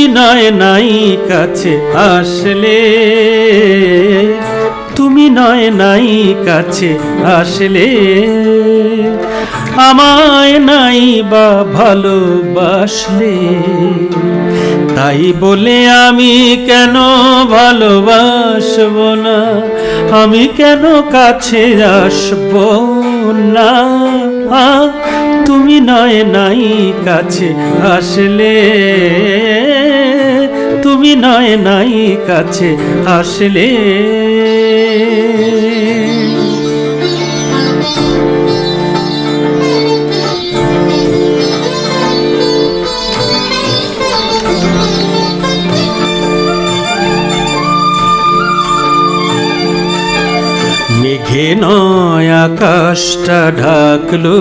তুমি নয় নাই কাছে আসলে, তুমি নয় নাই কাছে আসলে, আমায় নাই বা ভালোবাসলে। তাই বলে আমি কেন ভালোবাসবো না, আমি কেন কাছে আসবো না। তুমি নয় নাই কাছে আসলে, তুমি নয় নাই কাছে আসলে। মেঘে নয় আকাশটা ঢাকলো,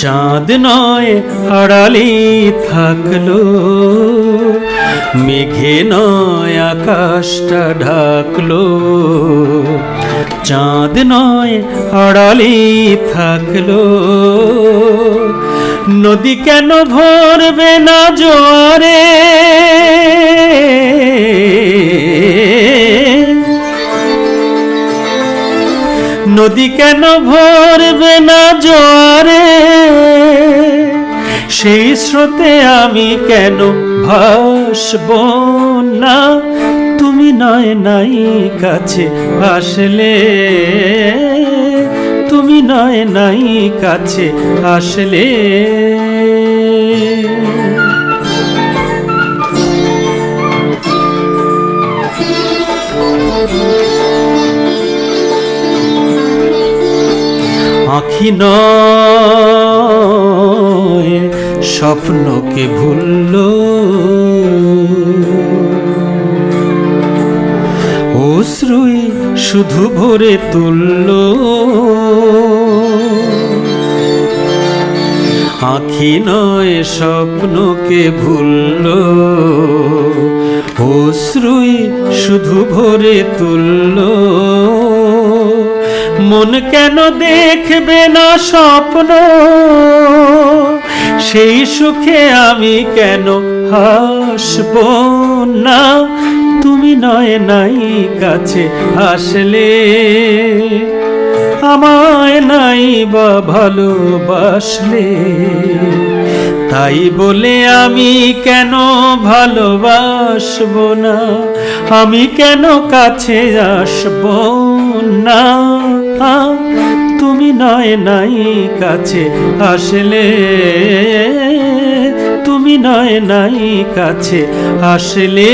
চাঁদ নয় আড়ালে থাকলো। মেঘে নয় আকাশটা ঢাকলো, চাঁদ নয় আড়ালে থাকলো। নদী কেন ভরবে না জোয়ারে, নদী কেন ভরবে না জোয়ারে, সেই স্রোতে আমি কেন ভাসবো না। তুমি নয় নাই কাছে আসলে, তুমি নয় নাই কাছে আসলে। আঁখি নয় স্বপ্নকে ভুললো, অশ্রুই শুধু ভরে তুললো। আঁখি নয় স্বপ্নকে ভুললো, অশ্রুই শুধু ভরে তুললো। মন কেন দেখবে না স্বপ্ন, সেই সুখে আমি কেন হাসবো না। তুমি নয় নাই কাছে আসলে, আমায় নাই বা ভালোবাসলে। তাই বলে আমি কেন ভালোবাসবো না, আমি কেন কাছে আসবো না। তুমি নয় নাই কাছে আসলে, তুমি নয় নাই কাছে আসলে।